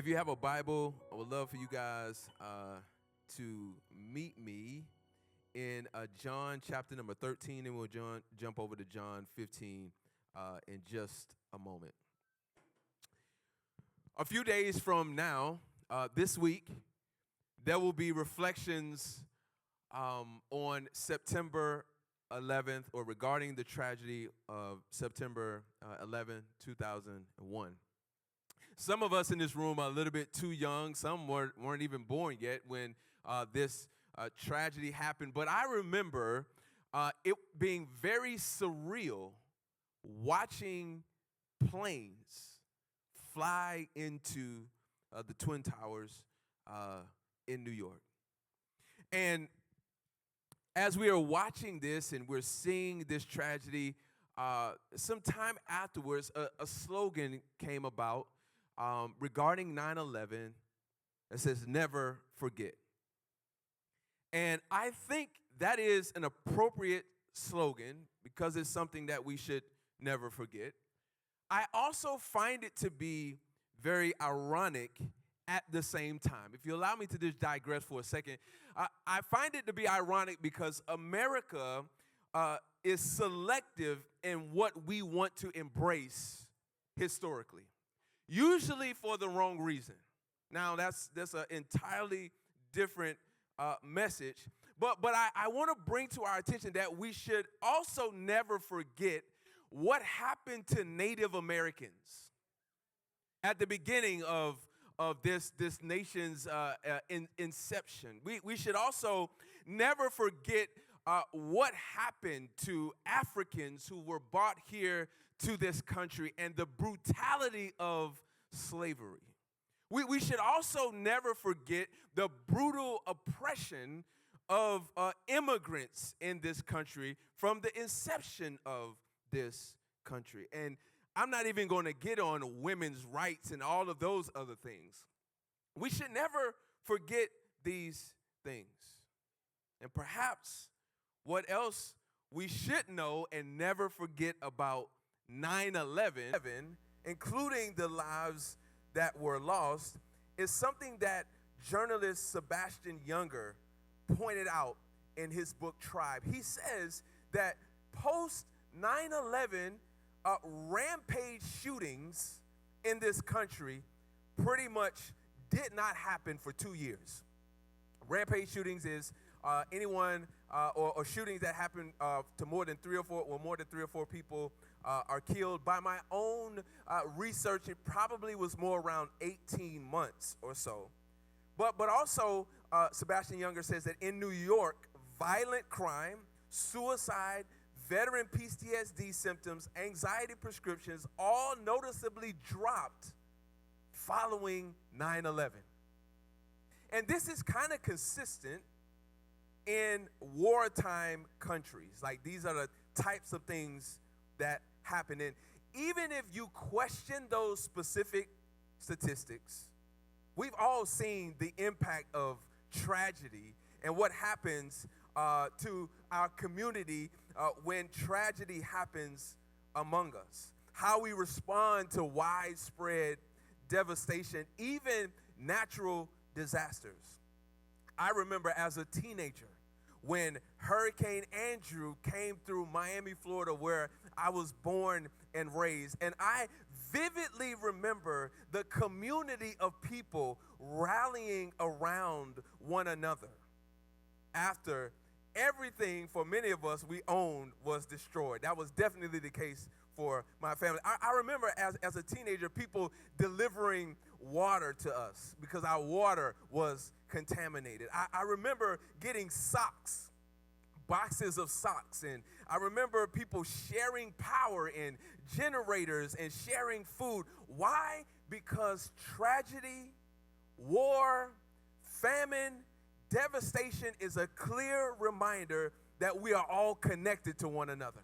you have a Bible, I would love for you guys to meet me in John chapter number 13, and we'll jump over to John 15 in just a moment. A few days from now, this week, there will be reflections on September 11th, or regarding the tragedy of September 11, 2001. Some of us in this room are a little bit too young. Some weren't even born yet when this tragedy happened. But I remember it being very surreal watching planes fly into the Twin Towers in New York. And as we are watching this and we're seeing this tragedy, some time afterwards, a slogan came about regarding 9/11 that says, "Never forget." And I think that is an appropriate slogan because it's something that we should never forget. I also find it to be very ironic at the same time. If you allow me to just digress for a second, I find it to be ironic because America is selective in what we want to embrace historically, usually for the wrong reason. Now, that's an entirely different message, but I want to bring to our attention that we should also never forget what happened to Native Americans at the beginning of this nation's inception. We should also never forget what happened to Africans who were brought here to this country and the brutality of slavery. We should also never forget the brutal oppression of immigrants in this country from the inception of this country. And I'm not even going to get on women's rights and all of those other things. We should never forget these things. And perhaps what else we should know and never forget about 9/11, including the lives that were lost, is something that journalist Sebastian Junger pointed out in his book Tribe. He says that post 9/11, rampage shootings in this country pretty much did not happen for 2 years. Rampage shootings is anyone or shootings that happen to more than three or four people are killed. By my own research, it probably was more around 18 months or so. But also, Sebastian Junger says that in New York, violent crime, suicide, veteran PTSD symptoms, anxiety prescriptions all noticeably dropped following 9/11. And this is kind of consistent in wartime countries. Like, these are the types of things that happen. And even if you question those specific statistics, we've all seen the impact of tragedy and what happens to our community when tragedy happens among us. How we respond to widespread devastation, even natural disasters. I remember as a teenager when Hurricane Andrew came through Miami, Florida, where I was born and raised. And I vividly remember the community of people rallying around one another after everything for many of us we owned was destroyed. That was definitely the case for my family. I remember as a teenager, people delivering water to us because our water was contaminated. I remember getting socks, boxes of socks, and I remember people sharing power and generators and sharing food. Why? Because tragedy, war, famine, devastation is a clear reminder that we are all connected to one another,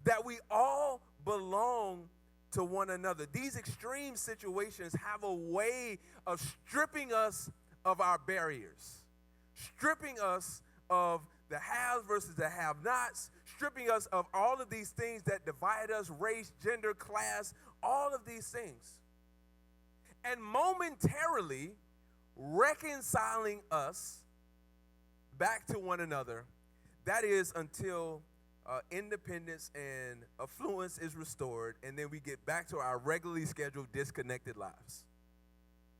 that we all belong to one another. These extreme situations have a way of stripping us of our barriers, stripping us of the haves versus the have-nots, stripping us of all of these things that divide us, race, gender, class, all of these things. and momentarily reconciling us back to one another. That is until independence and affluence is restored, and then we get back to our regularly scheduled disconnected lives.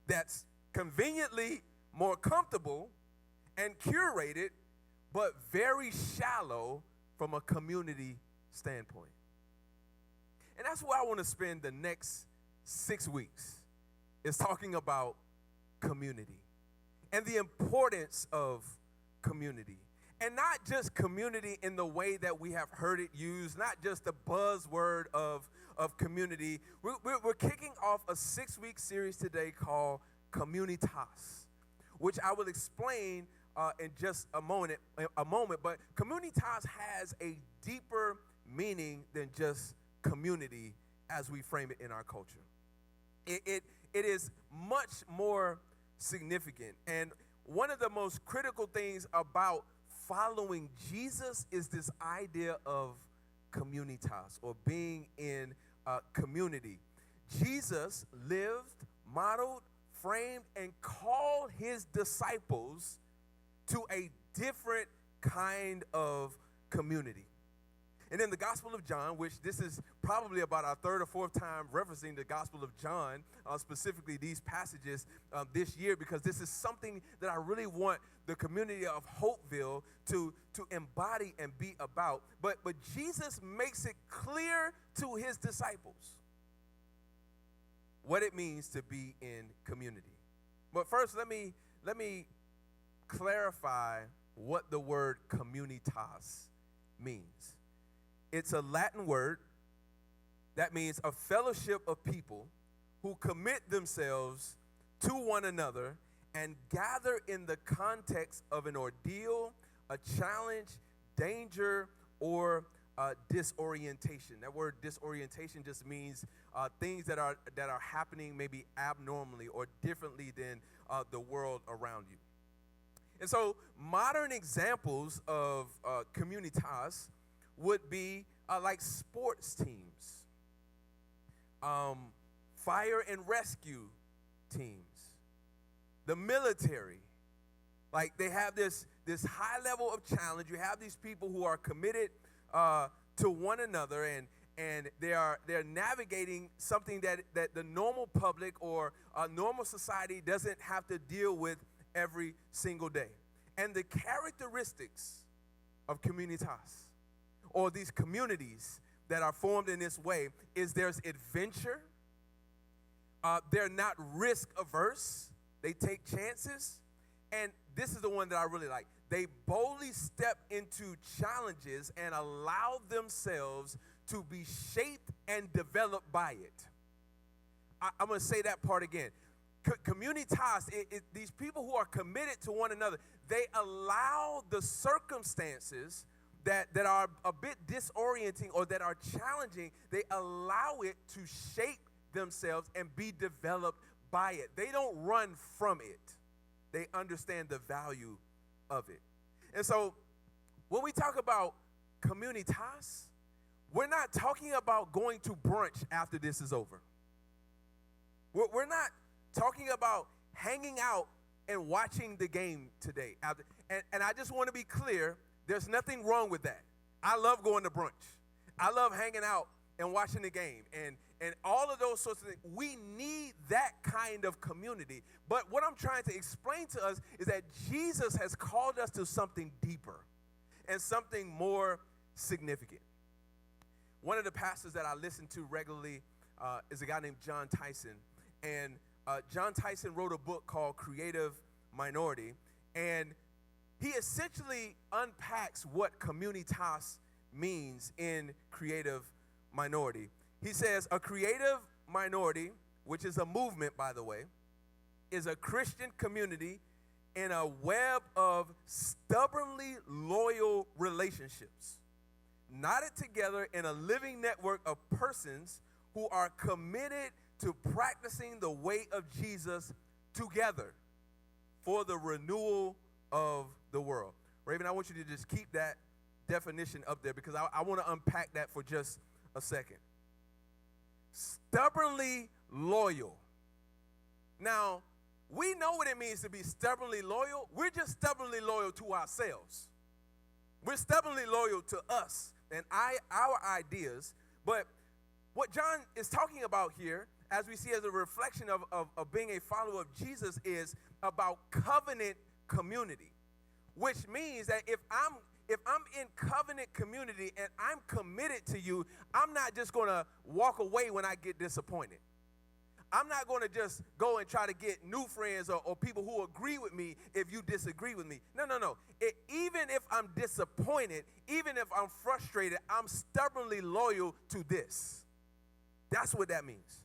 That's conveniently more comfortable and curated, but very shallow from a community standpoint. And that's where I want to spend the next 6 weeks, is talking about community and the importance of community. And not just community in the way that we have heard it used, not just the buzzword of community. We're kicking off a 6-week series today called COMMUNITAS, which I will explain in just a moment. But COMMUNITAS has a deeper meaning than just community as we frame it in our culture. It is much more significant. And one of the most critical things about following Jesus is this idea of communitas, or being in a community. Jesus lived, modeled, framed, and called his disciples to a different kind of community. And in the Gospel of John, which this is probably about our third or fourth time referencing the Gospel of John, specifically these passages this year, because this is something that I really want the community of Hopeville to embody and be about. But Jesus makes it clear to his disciples what it means to be in community. But first, let me clarify what the word communitas means. It's a Latin word that means a fellowship of people who commit themselves to one another and gather in the context of an ordeal, a challenge, danger, or disorientation. That word disorientation just means things that are happening maybe abnormally or differently than the world around you. And so modern examples of communitas would be like sports teams, fire and rescue teams, the military. Like, they have this high level of challenge. You have these people who are committed to one another, and they're navigating something that the normal public or normal society doesn't have to deal with every single day. And the characteristics of communitas, or these communities that are formed in this way, is there's adventure. They're not risk averse. They take chances. And this is the one that I really like. They boldly step into challenges and allow themselves to be shaped and developed by it. I'm going to say that part again. Communitas, these people who are committed to one another, they allow the circumstances that are a bit disorienting or that are challenging, they allow it to shape themselves and be developed by it. They don't run from it. They understand the value of it. And so when we talk about communitas, we're not talking about going to brunch after this is over. We're not talking about hanging out and watching the game today. And I just want to be clear, there's nothing wrong with that. I love going to brunch. I love hanging out and watching the game and all of those sorts of things. We need that kind of community. But what I'm trying to explain to us is that Jesus has called us to something deeper and something more significant. One of the pastors that I listen to regularly is a guy named John Tyson. And John Tyson wrote a book called Creative Minority. And he essentially unpacks what communitas means in creative minority. He says a creative minority, which is a movement, by the way, is a Christian community in a web of stubbornly loyal relationships, knotted together in a living network of persons who are committed to practicing the way of Jesus together for the renewal of the world. Raven, I want you to just keep that definition up there because I want to unpack that for just a second. Stubbornly loyal Now, we know what it means to be stubbornly loyal. We're just stubbornly loyal to ourselves. We're stubbornly loyal to us and our ideas. But what John is talking about here, as we see as a reflection of being a follower of Jesus, is about covenant community, which means that if I'm in covenant community and I'm committed to you, I'm not just going to walk away when I get disappointed. I'm not going to just go and try to get new friends or people who agree with me if you disagree with me. No. Even if I'm disappointed, even if I'm frustrated, I'm stubbornly loyal to this. That's what that means.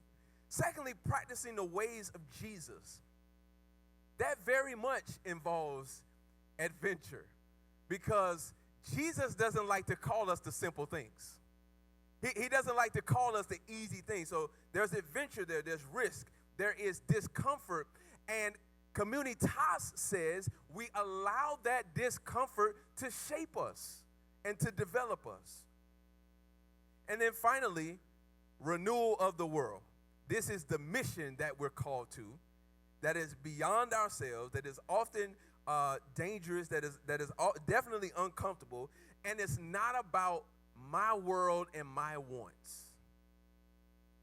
Secondly, practicing the ways of Jesus. That very much involves adventure, because Jesus doesn't like to call us the simple things. He doesn't like to call us the easy things. So there's adventure there, there's risk, there is discomfort, and COMMUNITAS says we allow that discomfort to shape us and to develop us. And then finally, renewal of the world. This is the mission that we're called to, that is beyond ourselves, that is often dangerous, that is definitely uncomfortable, and it's not about my world and my wants.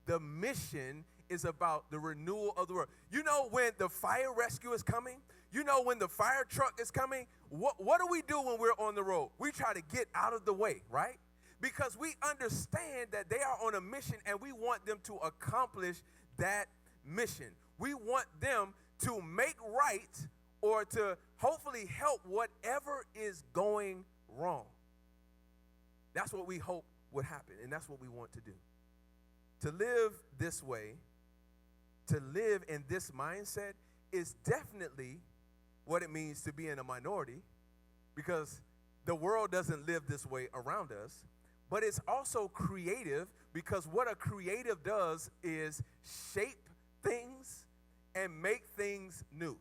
The mission is about the renewal of the world. You know, when the fire rescue is coming, you know, when the fire truck is coming, what do we do when we're on the road? We try to get out of the way, right? Because we understand that they are on a mission and we want them to accomplish that mission. We want them to make right or to hopefully help whatever is going wrong. That's what we hope would happen, and that's what we want to do. To live this way, to live in this mindset, is definitely what it means to be in a minority, because the world doesn't live this way around us. But it's also creative, because what a creative does is shape things and make things new.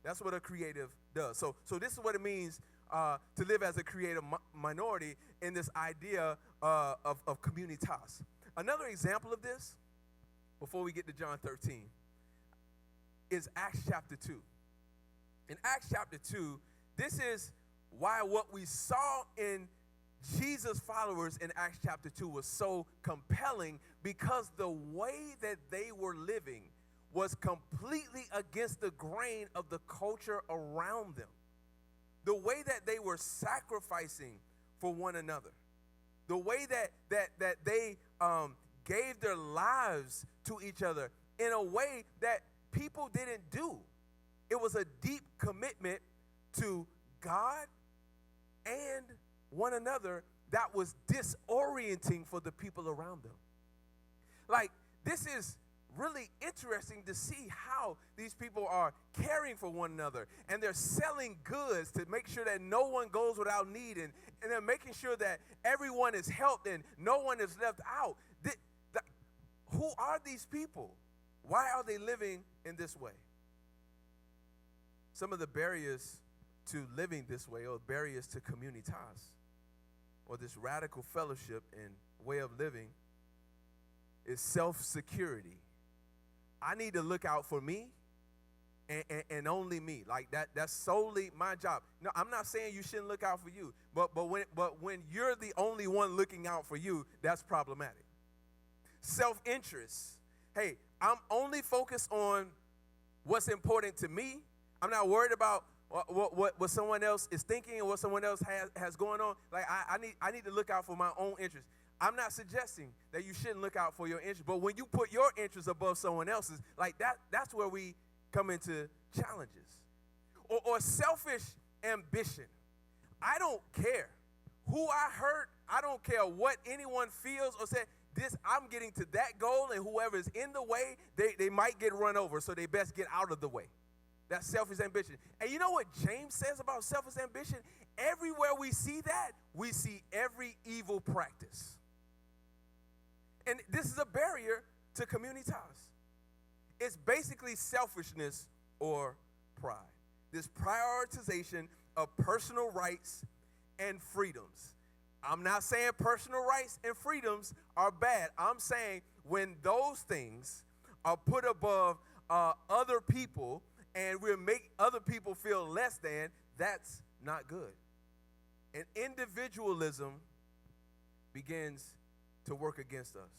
That's what a creative does. So this is what it means to live as a creative minority in this idea of COMMUNITAS. Another example of this, before we get to John 13, is Acts chapter 2. In Acts chapter 2, this is why what we saw in Jesus' followers in Acts chapter 2 was so compelling, because the way that they were living was completely against the grain of the culture around them. The way that they were sacrificing for one another, the way that they gave their lives to each other in a way that people didn't do. It was a deep commitment to God and one another that was disorienting for the people around them. Like, this is really interesting to see how these people are caring for one another, and they're selling goods to make sure that no one goes without need, and they're making sure that everyone is helped and no one is left out. Who are these people? Why are they living in this way? Some of the barriers to living this way, or barriers to COMMUNITAS, or this radical fellowship and way of living, is self-security. I need to look out for me and only me. Like that's solely my job. No, I'm not saying you shouldn't look out for you, but when you're the only one looking out for you, that's problematic. Self-interest. Hey, I'm only focused on what's important to me. I'm not worried about what someone else is thinking and what someone else has going on. Like I need to look out for my own interests. I'm not suggesting that you shouldn't look out for your interests, but when you put your interests above someone else's, like that's where we come into challenges. Or selfish ambition. I don't care who I hurt. I don't care what anyone feels or says. I'm getting to that goal, and whoever is in the way, they might get run over, so they best get out of the way. That's selfish ambition. And you know what James says about selfish ambition? Everywhere we see that, we see every evil practice. And this is a barrier to COMMUNITAS. It's basically selfishness or pride. This prioritization of personal rights and freedoms. I'm not saying personal rights and freedoms are bad. I'm saying when those things are put above other people and we make other people feel less than, that's not good. And individualism begins to work against us.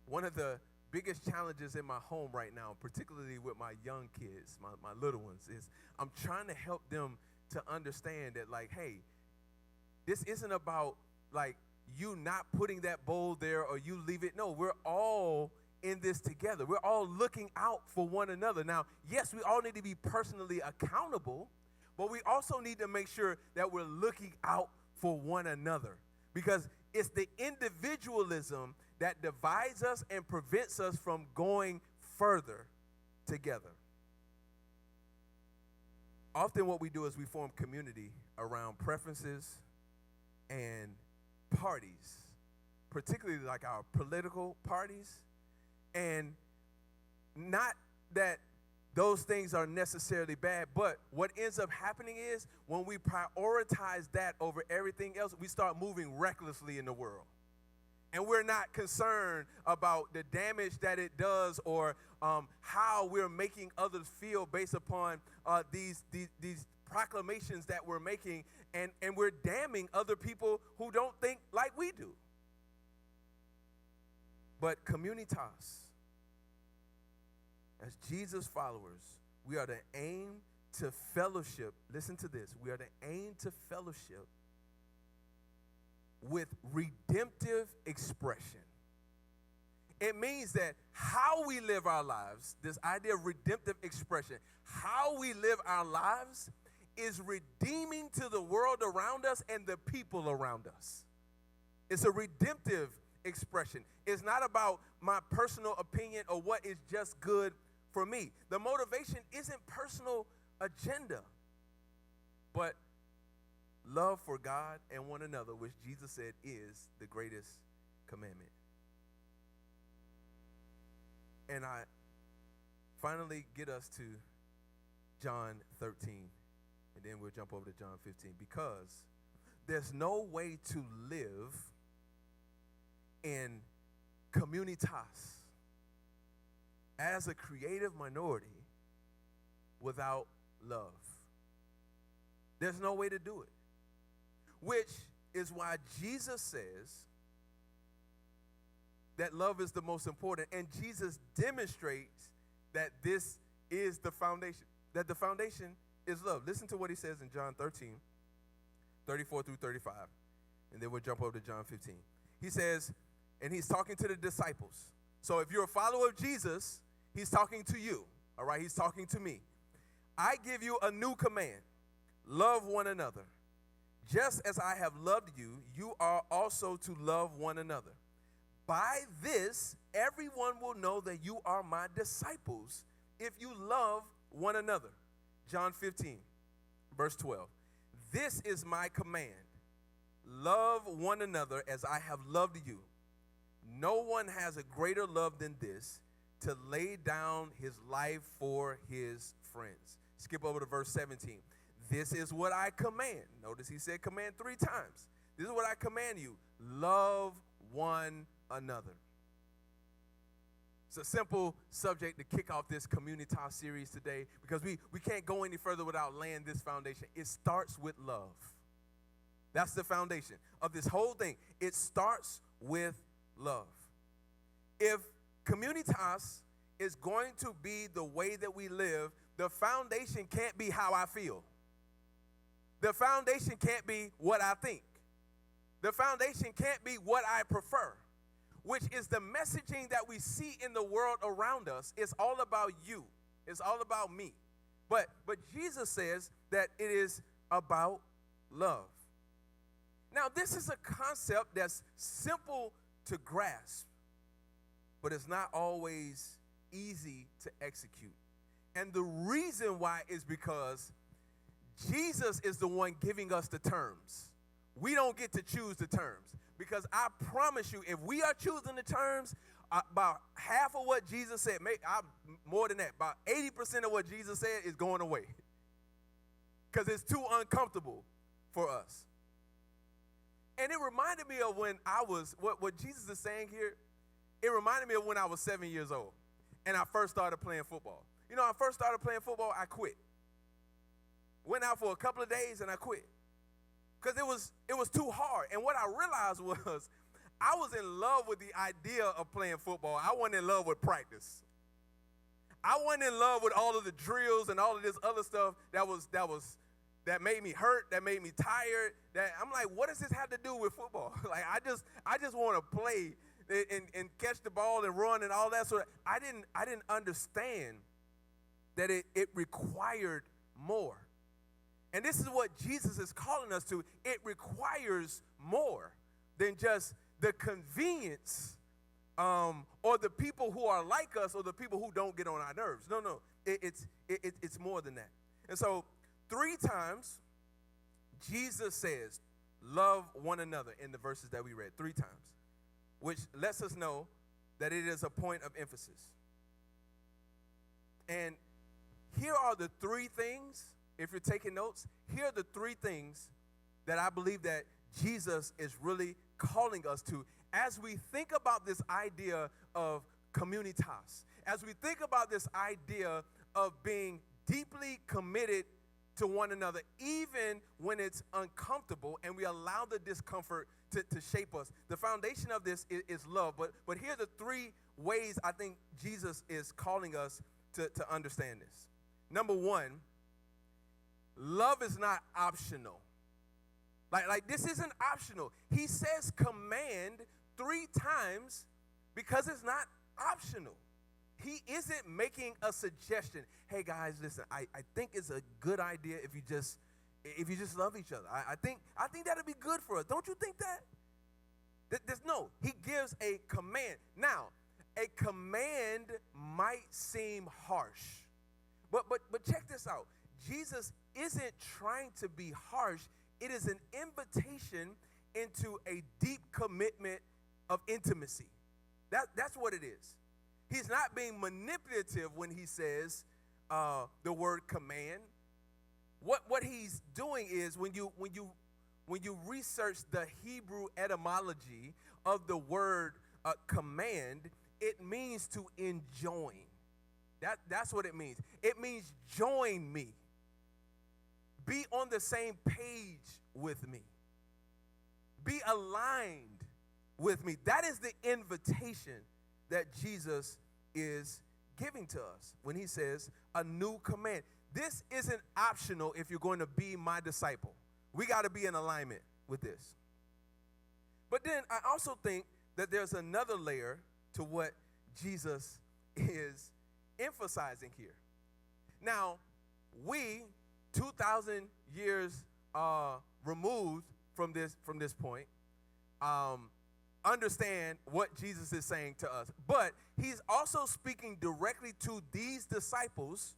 One of the biggest challenges in my home right now, particularly with my young kids, my little ones, is I'm trying to help them to understand that, like, hey, this isn't about, like, you not putting that bowl there or you leave it. No, we're all in this together. We're all looking out for one another. Now, yes, we all need to be personally accountable, but we also need to make sure that we're looking out for one another, because it's the individualism that divides us and prevents us from going further together. Often what we do is we form community around preferences and parties, particularly like our political parties. And not that those things are necessarily bad, but what ends up happening is when we prioritize that over everything else, we start moving recklessly in the world. And we're not concerned about the damage that it does or how we're making others feel based upon these proclamations that we're making, and we're damning other people who don't think like we do. But COMMUNITAS, as Jesus followers, we are to aim to fellowship. Listen to this. We are to aim to fellowship with redemptive expression. It means that how we live our lives, this idea of redemptive expression, how we live our lives is redeeming to the world around us and the people around us. It's a redemptive expression. It's not about my personal opinion or what is just good for me. The motivation isn't personal agenda, but love for God and one another, which Jesus said is the greatest commandment. And I finally get us to John 13, and then we'll jump over to John 15, because there's no way to live in COMMUNITAS as a creative minority without love. There's no way to do it. Which is why Jesus says that love is the most important. And Jesus demonstrates that this is the foundation, that the foundation is love. Listen to what he says in John 13, 34 through 35. And then we'll jump over to John 15. He says, and he's talking to the disciples. So if you're a follower of Jesus, he's talking to you, all right? He's talking to me. I give you a new command. Love one another. Just as I have loved you, you are also to love one another. By this, everyone will know that you are my disciples if you love one another. John 15, verse 12. This is my command. Love one another as I have loved you. No one has a greater love than this, to lay down his life for his friends. Skip over to verse 17. This is what I command. Notice he said command 3 times. This is what I command you. Love one another. It's a simple subject to kick off this COMMUNITAS series today, because we can't go any further without laying this foundation. It starts with love. That's the foundation of this whole thing. It starts with love. If COMMUNITAS is going to be the way that we live, the foundation can't be how I feel. The foundation can't be what I think. The foundation can't be what I prefer, which is the messaging that we see in the world around us. It's all about you. It's all about me. But Jesus says that it is about love. Now, this is a concept that's simple to grasp, but it's not always easy to execute. And the reason why is because Jesus is the one giving us the terms. We don't get to choose the terms, because I promise you, if we are choosing the terms, about half of what Jesus said, more than that, about 80% of what Jesus said is going away, because it's too uncomfortable for us. And it reminded me of when I was, what Jesus is saying here, it reminded me of when I was 7 years old. and I first started playing football. You know, I first started playing football, I quit. Went out for a couple of days and I quit. Because it was too hard. And what I realized was I was in love with the idea of playing football. I wasn't in love with practice. I wasn't in love with all of the drills and all of this other stuff that made me hurt, that made me tired. That I'm like, what does this have to do with football? Like I just want to play and catch the ball and run and all that sort of. I didn't understand that it required more. And this is what Jesus is calling us to. It requires more than just the convenience or the people who are like us or the people who don't get on our nerves. No, it's more than that. And so 3 times Jesus says, love one another in the verses that we read, 3 times, which lets us know that it is a point of emphasis. And here are the 3 things, if you're taking notes, here are the 3 things that I believe that Jesus is really calling us to as we think about this idea of COMMUNITAS, as we think about this idea of being deeply committed to one another, even when it's uncomfortable and we allow the discomfort to shape us. The foundation of this is love, but here are the 3 ways I think Jesus is calling us to understand this. Number 1, love is not optional. Like this isn't optional. He says command 3 times because it's not optional. He isn't making a suggestion. Hey guys, listen, I think it's a good idea if you just love each other. I think that'll be good for us. Don't you think that? No, he gives a command. Now, a command might seem harsh. But check this out. Jesus isn't trying to be harsh. It is an invitation into a deep commitment of intimacy. That's what it is. He's not being manipulative when he says the word command. What he's doing is when you research the Hebrew etymology of the word command, it means to enjoin. That's what it means. It means join me. Be on the same page with me. Be aligned with me. That is the invitation that Jesus is giving to us when he says a new command. This isn't optional if you're going to be my disciple. We got to be in alignment with this. But then I also think that there's another layer to what Jesus is emphasizing here. Now, we 2,000 years removed from this point, understand what Jesus is saying to us. But he's also speaking directly to these disciples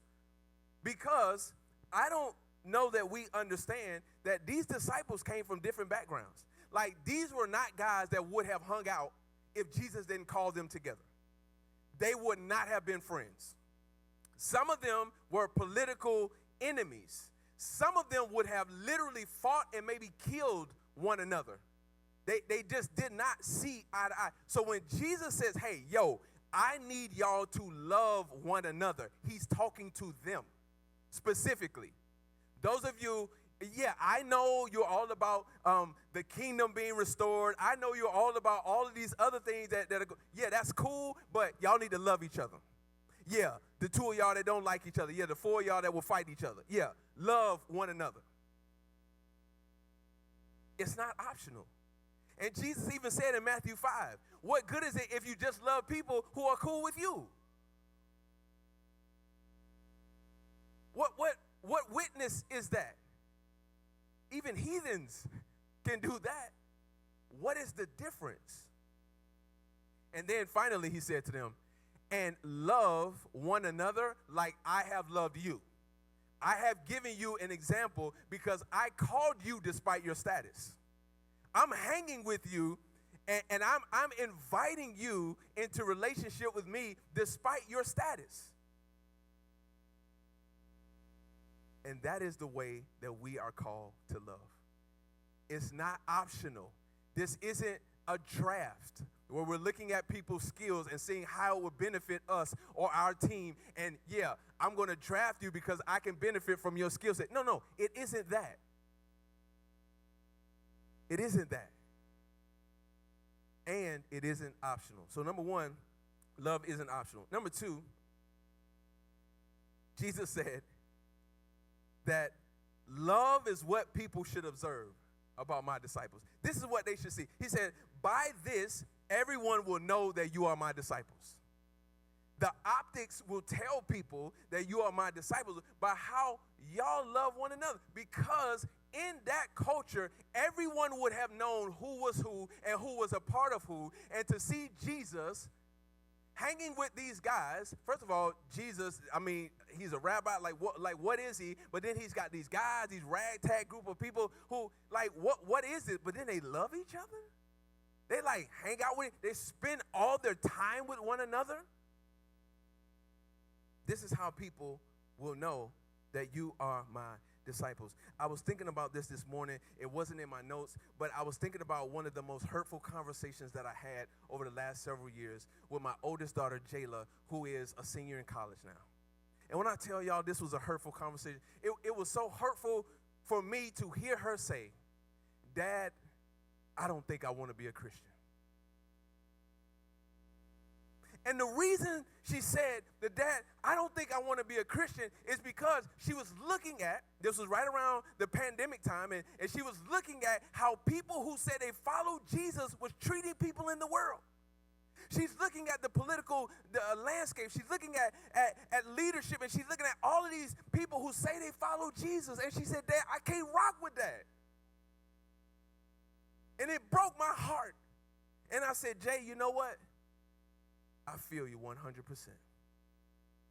because I don't know that we understand that these disciples came from different backgrounds. Like, these were not guys that would have hung out if Jesus didn't call them together. They would not have been friends. Some of them were political enemies. Some of them would have literally fought and maybe killed one another. They just did not see eye to eye. So when Jesus says, hey, yo, I need y'all to love one another, he's talking to them specifically. Those of you, yeah, I know you're all about the kingdom being restored. I know you're all about all of these other things that are, yeah, that's cool, but y'all need to love each other. Yeah, the 2 of y'all that don't like each other. Yeah, the 4 of y'all that will fight each other. Yeah, love one another. It's not optional. And Jesus even said in Matthew 5, what good is it if you just love people who are cool with you? What witness is that? Even heathens can do that. What is the difference? And then finally he said to them, and love one another like I have loved you. I have given you an example because I called you despite your status. I'm hanging with you, and I'm inviting you into relationship with me despite your status. And that is the way that we are called to love. It's not optional. This isn't a draft where we're looking at people's skills and seeing how it would benefit us or our team. And yeah, I'm going to draft you because I can benefit from your skill set. No, it isn't that. It isn't that. And it isn't optional. So number one, love isn't optional. Number two, Jesus said that love is what people should observe about my disciples. This is what they should see. He said, by this, everyone will know that you are my disciples. The optics will tell people that you are my disciples by how y'all love one another. Because in that culture, everyone would have known who was who and who was a part of who. And to see Jesus hanging with these guys, first of all, Jesus, I mean, he's a rabbi, like what is he? But then he's got these guys, these ragtag group of people who, like, what is it? But then they love each other. They, like, hang out with, they spend all their time with one another. This is how people will know that you are my disciples. I was thinking about this morning. It wasn't in my notes, but I was thinking about one of the most hurtful conversations that I had over the last several years with my oldest daughter, Jayla, who is a senior in college now. And when I tell y'all this was a hurtful conversation, it was so hurtful for me to hear her say, Dad, I don't think I want to be a Christian. And the reason she said that, Dad, I don't think I want to be a Christian is because she was looking at, this was right around the pandemic time, and she was looking at how people who said they followed Jesus was treating people in the world. She's looking at the political landscape. She's looking at leadership, and she's looking at all of these people who say they follow Jesus. And she said, Dad, I can't rock with that. And it broke my heart. And I said, Jay, you know what? I feel you 100%.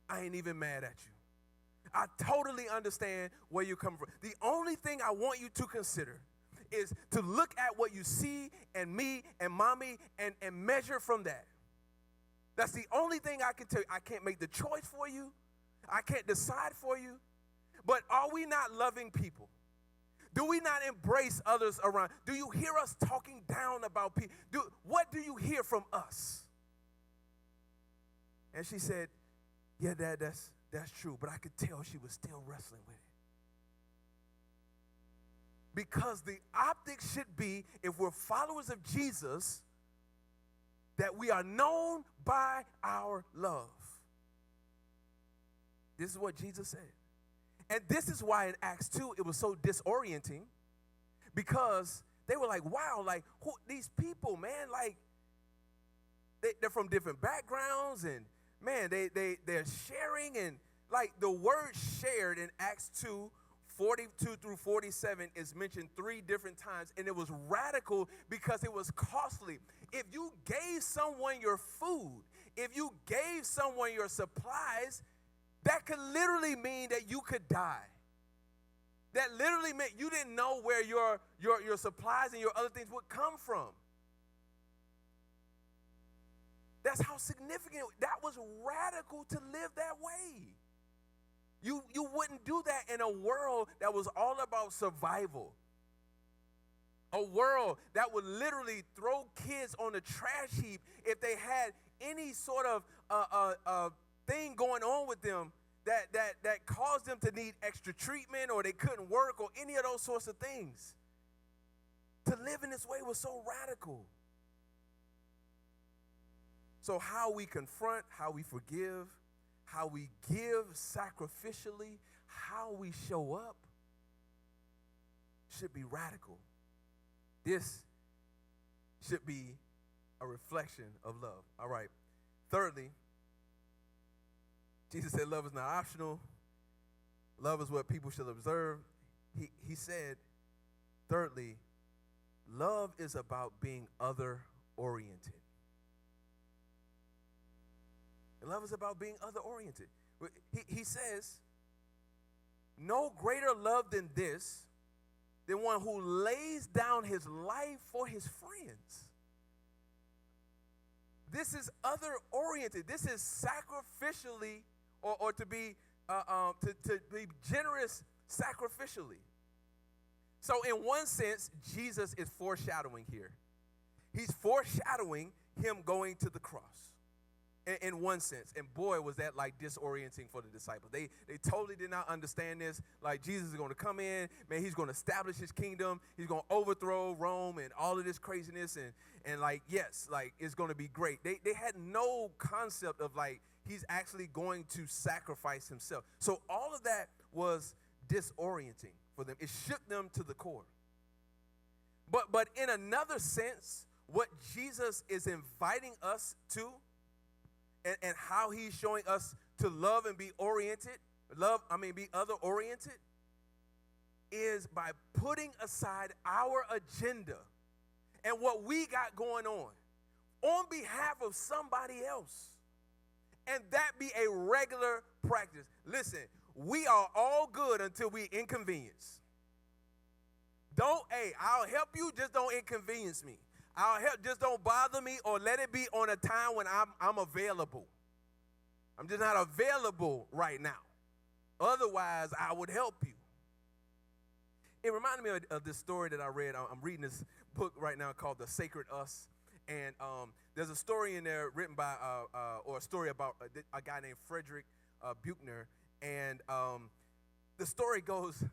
I ain't even mad at you. I totally understand where you're coming from. The only thing I want you to consider is to look at what you see and me and mommy and measure from that. That's the only thing I can tell you. I can't make the choice for you. I can't decide for you. But are we not loving people? Do we not embrace others around? Do you hear us talking down about people? What do you hear from us? And she said, yeah, Dad, that's true. But I could tell she was still wrestling with it. Because the optics should be, if we're followers of Jesus, that we are known by our love. This is what Jesus said. And this is why in Acts 2 it was so disorienting, because they were like, wow, like these people, man, like they're from different backgrounds, and man, they're sharing, and like the word shared in Acts 2, 42 through 47 is mentioned 3 different times, and it was radical because it was costly. If you gave someone your food, if you gave someone your supplies, that could literally mean that you could die. That literally meant you didn't know where your supplies and your other things would come from. That's how significant, that was radical to live that way. You wouldn't do that in a world that was all about survival. A world that would literally throw kids on the trash heap if they had any sort of thing going on with them that caused them to need extra treatment, or they couldn't work, or any of those sorts of things. To live in this way was so radical. So how we confront, how we forgive, how we give sacrificially, how we show up should be radical. This should be a reflection of love. All right. Thirdly, Jesus said love is not optional. Love is what people should observe. He said, thirdly, love is about being other-oriented. Love is about being other-oriented. He says, no greater love than this, than one who lays down his life for his friends. This is other-oriented. This is sacrificially, or to be generous sacrificially. So in one sense, Jesus is foreshadowing here. he's foreshadowing him going to the cross in one sense. And boy, was that like disorienting for the disciples. They totally did not understand this. Like, Jesus is going to come in, man, he's going to establish his kingdom. He's going to overthrow Rome and all of this craziness. And like, yes, like, it's going to be great. They had no concept of like, he's actually going to sacrifice himself. So all of that was disorienting for them. It shook them to the core. But in another sense, what Jesus is inviting us to, and how he's showing us to love and be oriented, be other-oriented, is by putting aside our agenda and what we got going on behalf of somebody else. And that be a regular practice. Listen, we are all good until we inconvenience. I'll help you, just don't inconvenience me. I'll help, just don't bother me, or let it be on a time when I'm available. I'm just not available right now. Otherwise, I would help you. It reminded me of this story that I read. I'm reading this book right now called The Sacred Us. And there's a story in there written by, or a story about a guy named Frederick Buechner. And the story goes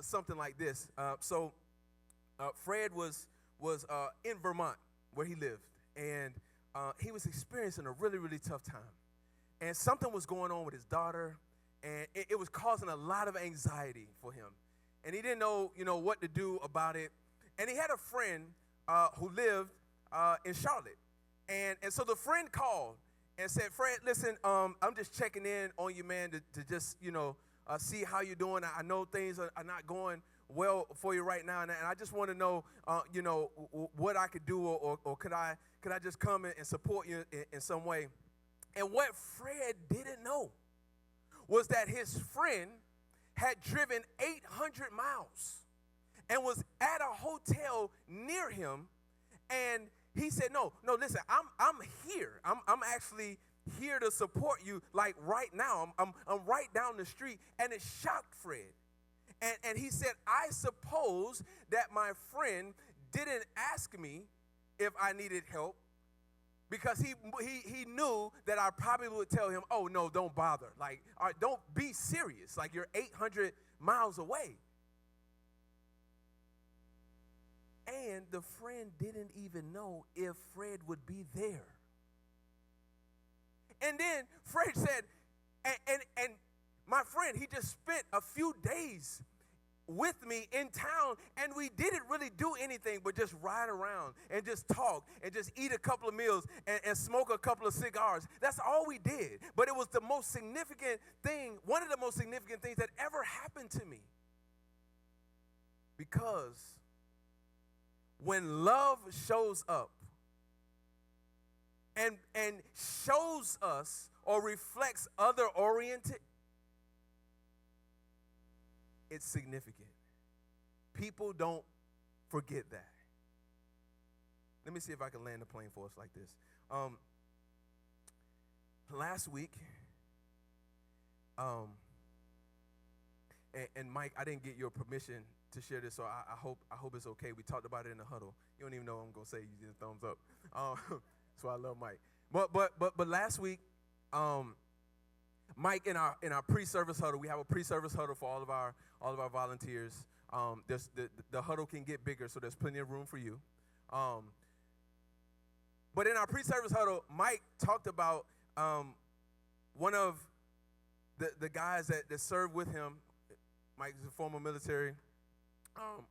something like this. So Fred was in Vermont, where he lived, and he was experiencing a really, really tough time. And something was going on with his daughter, and it was causing a lot of anxiety for him. And he didn't know, what to do about it. And he had a friend who lived in Charlotte. And so the friend called and said, Fred, listen, I'm just checking in on you, man, to just, see how you're doing. I know things are not going well for you right now, and I just want to know, what I could do, or could I just come and support you in some way? And what Fred didn't know was that his friend had driven 800 miles and was at a hotel near him, and he said, no, listen, I'm here. I'm actually here to support you, like right now. I'm right down the street, and it shocked Fred. And he said, I suppose that my friend didn't ask me if I needed help, because he knew that I probably would tell him, oh, no, don't bother. Like, all right, don't be serious. Like, you're 800 miles away. And the friend didn't even know if Fred would be there. And then Fred said, and my friend, he just spent a few days with me in town, and we didn't really do anything but just ride around and just talk and just eat a couple of meals and smoke a couple of cigars. That's all we did. But it was the most significant thing, one of the most significant things that ever happened to me. Because when love shows up and shows us or reflects other-oriented, it's significant. People don't forget that. Let me see if I can land the plane for us like this. Last week, and Mike, I didn't get your permission to share this, so I hope it's okay. We talked about it in the huddle. You don't even know what I'm gonna say. You did a thumbs up. So I love Mike. But last week, Mike, in our pre-service huddle, we have a pre-service huddle for all of our volunteers. The huddle can get bigger, so there's plenty of room for you. But in our pre-service huddle, Mike talked about one of the guys that served with him. Mike is a former military,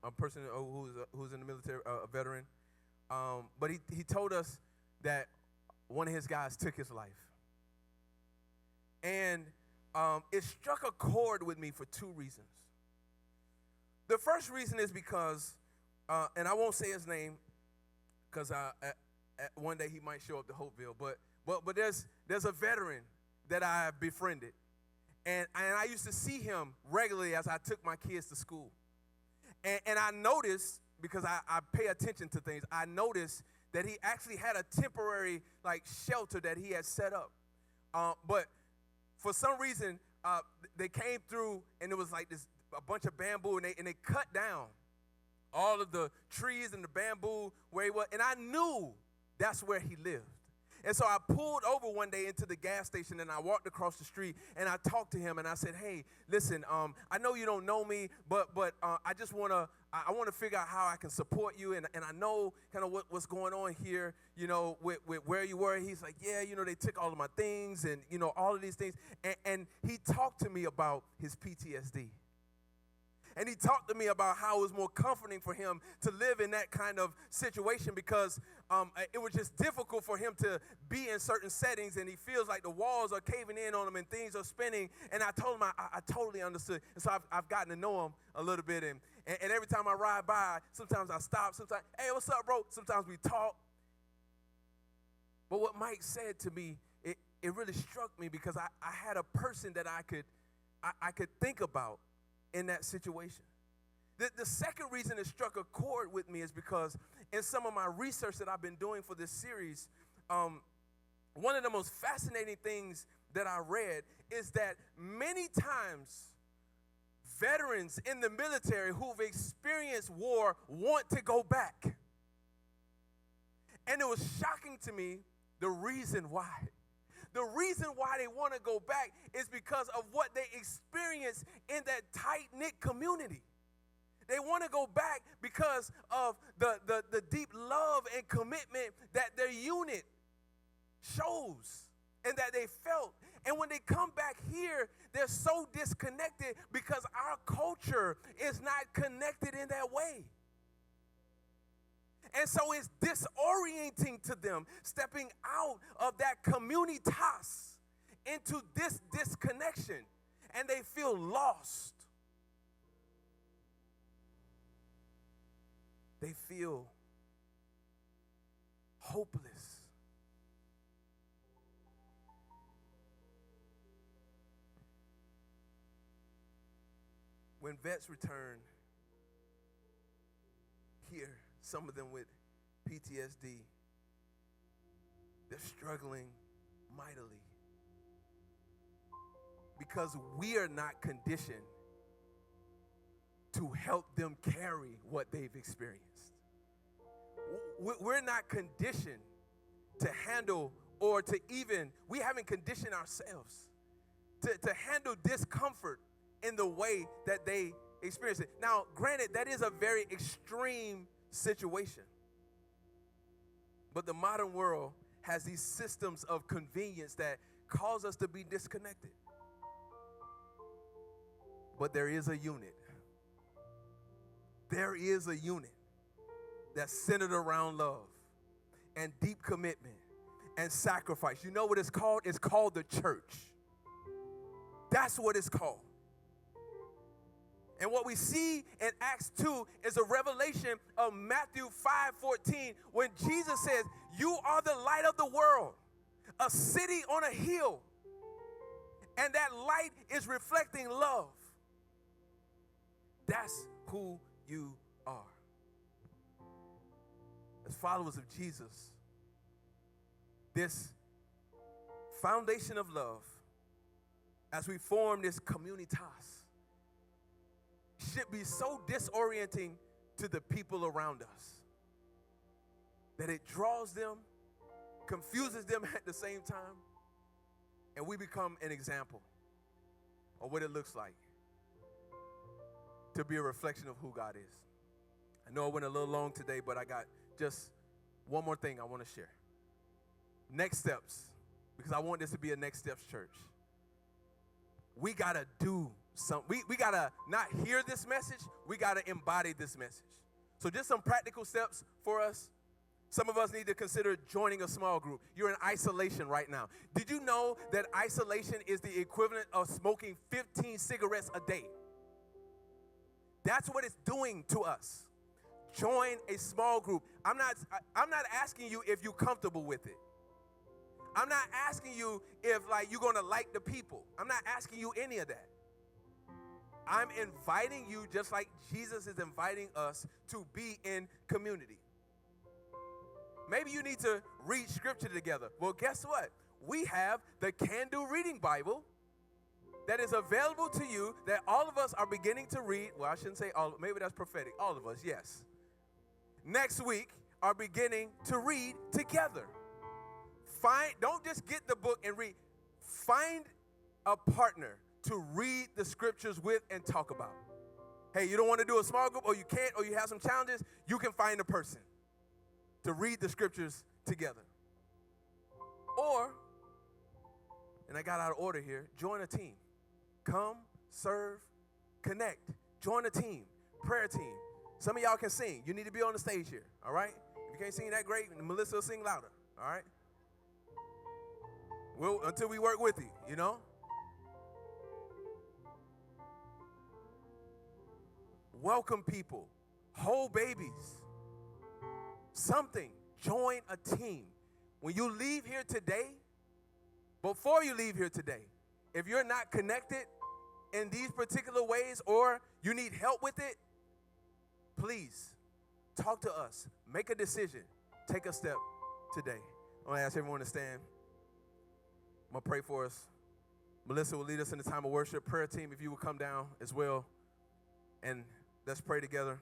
a person who's in the military, a veteran. But he told us that one of his guys took his life. And it struck a chord with me for two reasons. The first reason is because, and I won't say his name, because one day he might show up to Hopeville, but there's a veteran that I befriended, and I used to see him regularly as I took my kids to school. And I noticed, because I pay attention to things, I noticed that he actually had a temporary shelter that he had set up. But for some reason, they came through, and it was like a bunch of bamboo, and they cut down all of the trees and the bamboo where he was. And I knew That's where he lived. And so I pulled over one day into the gas station, and I walked across the street, and I talked to him, and I said, hey, listen, I know you don't know me, but I just want to figure out how I can support you, and I know kind of what's going on here, with where you were. He's like, yeah, they took all of my things and, all of these things. And he talked to me about his PTSD. And he talked to me about how it was more comforting for him to live in that kind of situation because it was just difficult for him to be in certain settings, and he feels like the walls are caving in on him and things are spinning. And I told him I totally understood. And so I've gotten to know him a little bit. And every time I ride by, sometimes I stop. Sometimes, hey, what's up, bro? Sometimes we talk. But what Mike said to me, it really struck me because I had a person that I could think about in that situation. The second reason it struck a chord with me is because in some of my research that I've been doing for this series, one of the most fascinating things that I read is that many times veterans in the military who've experienced war want to go back. And it was shocking to me the reason why. The reason why they want to go back is because of what they experienced in that tight-knit community. They want to go back because of the deep love and commitment that their unit shows and that they felt. And when they come back here, they're so disconnected because our culture is not connected in that way. And so it's disorienting to them, stepping out of that communitas into this disconnection, and they feel lost. They feel hopeless. When vets return here, some of them with PTSD, they're struggling mightily because we are not conditioned to help them carry what they've experienced. We're not conditioned to handle or to even, we haven't conditioned ourselves to handle discomfort in the way that they experience it. Now, granted, that is a very extreme situation. But the modern world has these systems of convenience that cause us to be disconnected. But there is a unit. There is a unit that's centered around love and deep commitment and sacrifice. You know what it's called? It's called the church. That's what it's called. And what we see in Acts 2 is a revelation of Matthew 5:14 when Jesus says, you are the light of the world, a city on a hill, and that light is reflecting love. That's who you are. As followers of Jesus, this foundation of love, as we form this communitas, should be so disorienting to the people around us that it draws them, confuses them at the same time, and we become an example of what it looks like to be a reflection of who God is. I know I went a little long today, but I got just one more thing I want to share. Next steps, because I want this to be a next steps church. We got to do something. We got to not hear this message. We got to embody this message. So just some practical steps for us. Some of us need to consider joining a small group. You're in isolation right now. Did you know that isolation is the equivalent of smoking 15 cigarettes a day? That's what it's doing to us. Join a small group. I'm not asking you if you're comfortable with it. I'm not asking you if you're going to like the people. I'm not asking you any of that. I'm inviting you just like Jesus is inviting us to be in community. Maybe you need to read scripture together. Well, guess what? We have the Can Do Reading Bible that is available to you that all of us are beginning to read. Well, I shouldn't say all. Maybe that's prophetic. All of us, yes. Next week, are beginning to read together. Don't just get the book and read. Find a partner to read the scriptures with and talk about. Hey, you don't want to do a small group, or you can't, or you have some challenges, you can find a person to read the scriptures together. Or, and I got out of order here, join a team. Come, serve, connect. Join a team, prayer team. Some of y'all can sing. You need to be on the stage here, all right? If you can't sing that great, Melissa will sing louder, all right? Until we work with you, you know? Welcome people. Hold babies. Something. Join a team. When you leave here today, before you leave here today, if you're not connected in these particular ways or you need help with it, please talk to us. Make a decision. Take a step today. I want to ask everyone to stand. I'm going to pray for us. Melissa will lead us in the time of worship. Prayer team, if you will come down as well. And let's pray together.